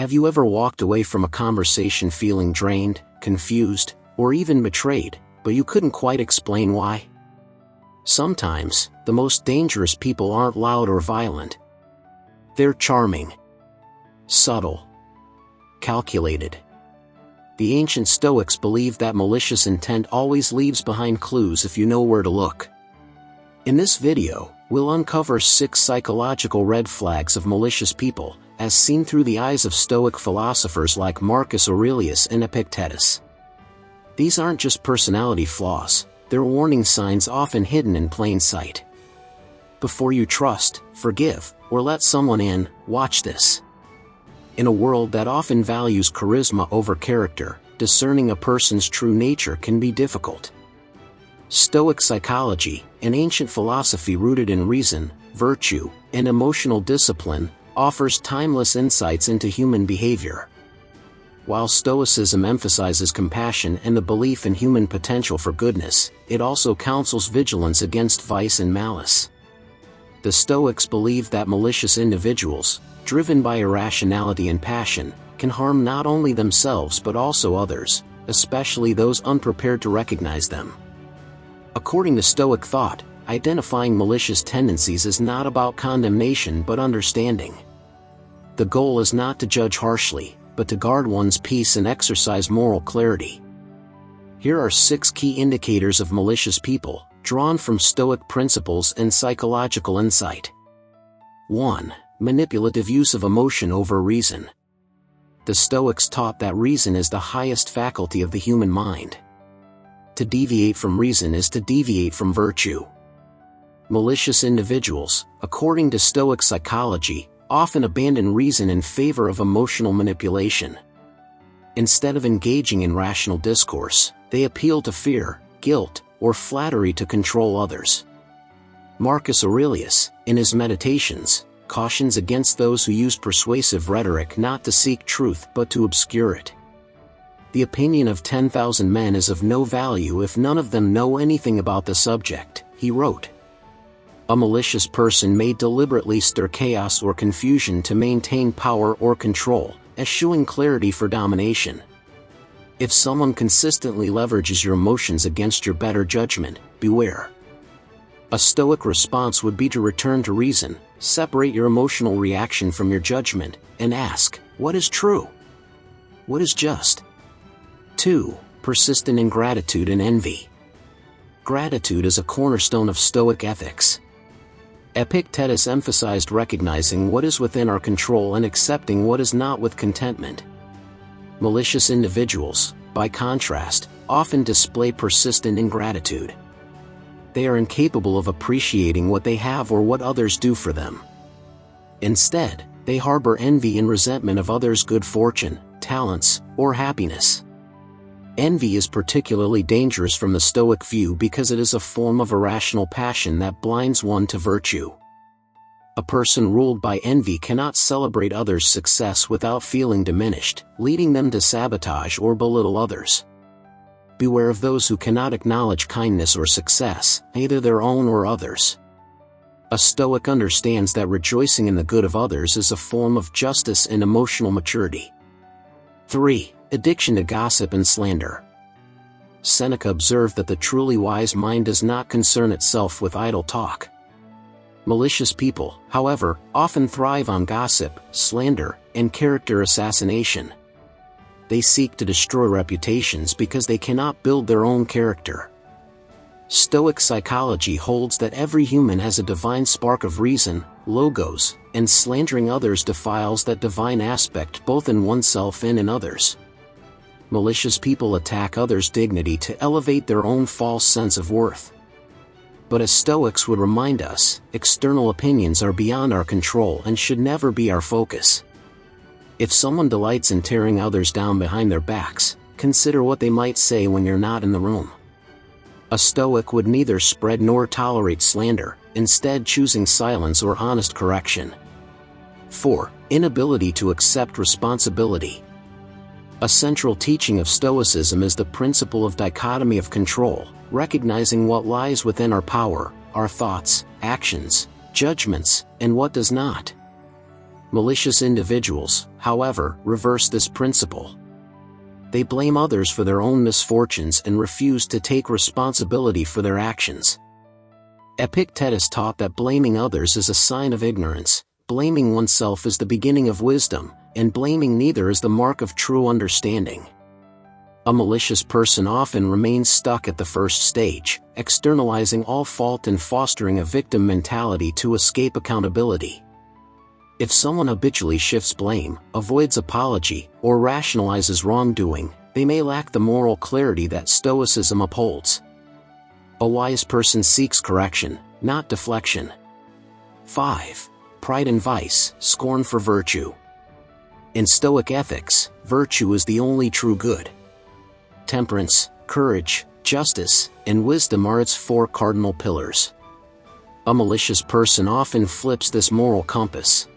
Have you ever walked away from a conversation feeling drained, confused, or even betrayed, but you couldn't quite explain why? Sometimes, the most dangerous people aren't loud or violent. They're charming, subtle, calculated. The ancient Stoics believed that malicious intent always leaves behind clues if you know where to look. In this video, we'll uncover 6 psychological red flags of malicious people, as seen through the eyes of Stoic philosophers like Marcus Aurelius and Epictetus. These aren't just personality flaws, they're warning signs often hidden in plain sight. Before you trust, forgive, or let someone in, watch this. In a world that often values charisma over character, discerning a person's true nature can be difficult. Stoic psychology, an ancient philosophy rooted in reason, virtue, and emotional discipline, offers timeless insights into human behavior. While Stoicism emphasizes compassion and the belief in human potential for goodness, it also counsels vigilance against vice and malice. The Stoics believe that malicious individuals, driven by irrationality and passion, can harm not only themselves but also others, especially those unprepared to recognize them. According to Stoic thought, identifying malicious tendencies is not about condemnation but understanding. The goal is not to judge harshly, but to guard one's peace and exercise moral clarity. Here are 6 key indicators of malicious people, drawn from Stoic principles and psychological insight. 1. Manipulative use of emotion over reason. The Stoics taught that reason is the highest faculty of the human mind. To deviate from reason is to deviate from virtue. Malicious individuals, according to Stoic psychology, often abandon reason in favor of emotional manipulation. Instead of engaging in rational discourse, they appeal to fear, guilt, or flattery to control others. Marcus Aurelius, in his Meditations, cautions against those who use persuasive rhetoric not to seek truth but to obscure it. The opinion of 10,000 men is of no value if none of them know anything about the subject, he wrote. A malicious person may deliberately stir chaos or confusion to maintain power or control, eschewing clarity for domination. If someone consistently leverages your emotions against your better judgment, beware. A Stoic response would be to return to reason, separate your emotional reaction from your judgment, and ask, what is true? What is just? 2. Persistent ingratitude and envy. Gratitude is a cornerstone of Stoic ethics. Epictetus emphasized recognizing what is within our control and accepting what is not with contentment. Malicious individuals, by contrast, often display persistent ingratitude. They are incapable of appreciating what they have or what others do for them. Instead, they harbor envy and resentment of others' good fortune, talents, or happiness. Envy is particularly dangerous from the Stoic view because it is a form of irrational passion that blinds one to virtue. A person ruled by envy cannot celebrate others' success without feeling diminished, leading them to sabotage or belittle others. Beware of those who cannot acknowledge kindness or success, either their own or others. A Stoic understands that rejoicing in the good of others is a form of justice and emotional maturity. 3. Addiction to gossip and slander. Seneca observed that the truly wise mind does not concern itself with idle talk. Malicious people, however, often thrive on gossip, slander, and character assassination. They seek to destroy reputations because they cannot build their own character. Stoic psychology holds that every human has a divine spark of reason, logos, and slandering others defiles that divine aspect both in oneself and in others. Malicious people attack others' dignity to elevate their own false sense of worth. But as Stoics would remind us, external opinions are beyond our control and should never be our focus. If someone delights in tearing others down behind their backs, consider what they might say when you're not in the room. A Stoic would neither spread nor tolerate slander, instead choosing silence or honest correction. 4. Inability to accept responsibility. A central teaching of Stoicism is the principle of dichotomy of control, recognizing what lies within our power, our thoughts, actions, judgments, and what does not. Malicious individuals, however, reverse this principle. They blame others for their own misfortunes and refuse to take responsibility for their actions. Epictetus taught that blaming others is a sign of ignorance, blaming oneself is the beginning of wisdom, and blaming neither is the mark of true understanding. A malicious person often remains stuck at the first stage, externalizing all fault and fostering a victim mentality to escape accountability. If someone habitually shifts blame, avoids apology, or rationalizes wrongdoing, they may lack the moral clarity that Stoicism upholds. A wise person seeks correction, not deflection. 5. Pride and vice, scorn for virtue. In Stoic ethics, virtue is the only true good. Temperance, courage, justice, and wisdom are its 4 cardinal pillars. A malicious person often flips this moral compass.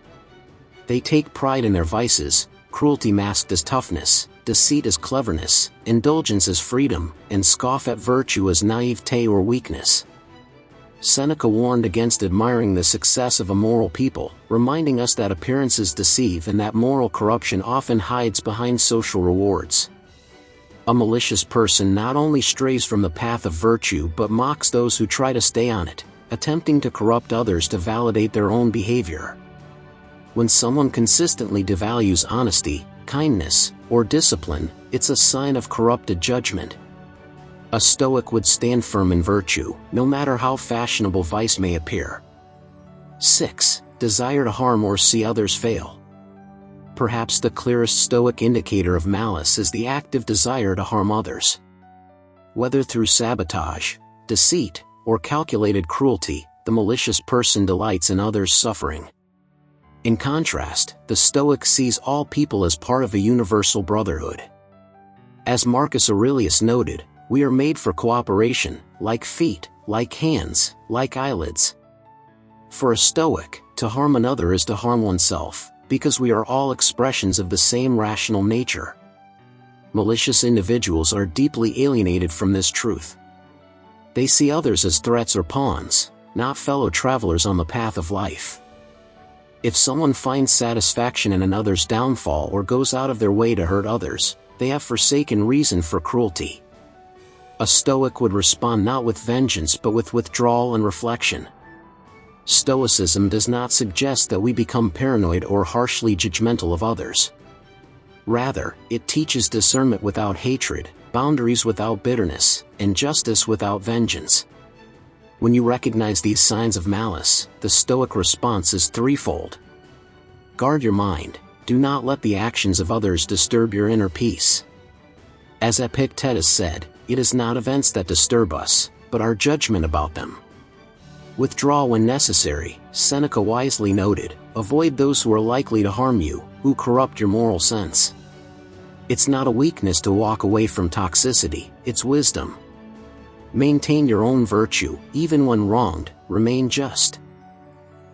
They take pride in their vices, cruelty masked as toughness, deceit as cleverness, indulgence as freedom, and scoff at virtue as naivete or weakness. Seneca warned against admiring the success of immoral people, reminding us that appearances deceive and that moral corruption often hides behind social rewards. A malicious person not only strays from the path of virtue but mocks those who try to stay on it, attempting to corrupt others to validate their own behavior. When someone consistently devalues honesty, kindness, or discipline, it's a sign of corrupted judgment. A Stoic would stand firm in virtue, no matter how fashionable vice may appear. 6. Desire to harm or see others fail. Perhaps the clearest Stoic indicator of malice is the active desire to harm others. Whether through sabotage, deceit, or calculated cruelty, the malicious person delights in others' suffering. In contrast, the Stoic sees all people as part of a universal brotherhood. As Marcus Aurelius noted, we are made for cooperation, like feet, like hands, like eyelids. For a Stoic, to harm another is to harm oneself, because we are all expressions of the same rational nature. Malicious individuals are deeply alienated from this truth. They see others as threats or pawns, not fellow travelers on the path of life. If someone finds satisfaction in another's downfall or goes out of their way to hurt others, they have forsaken reason for cruelty. A Stoic would respond not with vengeance but with withdrawal and reflection. Stoicism does not suggest that we become paranoid or harshly judgmental of others. Rather, it teaches discernment without hatred, boundaries without bitterness, and justice without vengeance. When you recognize these signs of malice, the Stoic response is threefold. Guard your mind. Do not let the actions of others disturb your inner peace. As Epictetus said, it is not events that disturb us, but our judgment about them. Withdraw when necessary. Seneca wisely noted, avoid those who are likely to harm you, who corrupt your moral sense. It's not a weakness to walk away from toxicity, it's wisdom. Maintain your own virtue, even when wronged, remain just.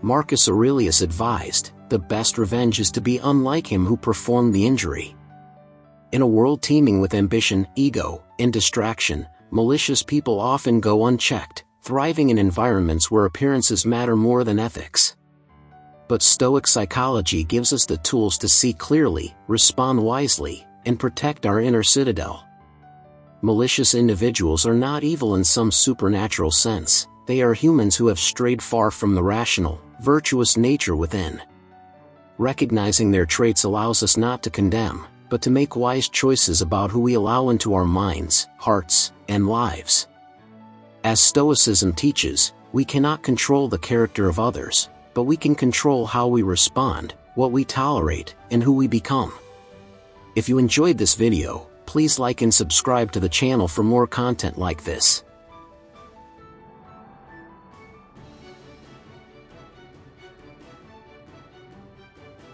Marcus Aurelius advised, the best revenge is to be unlike him who performed the injury. In a world teeming with ambition, ego, and distraction, malicious people often go unchecked, thriving in environments where appearances matter more than ethics. But Stoic psychology gives us the tools to see clearly, respond wisely, and protect our inner citadel. Malicious individuals are not evil in some supernatural sense, they are humans who have strayed far from the rational, virtuous nature within. Recognizing their traits allows us not to condemn, but to make wise choices about who we allow into our minds, hearts, and lives. As Stoicism teaches, we cannot control the character of others, but we can control how we respond, what we tolerate, and who we become. If you enjoyed this video, please like and subscribe to the channel for more content like this.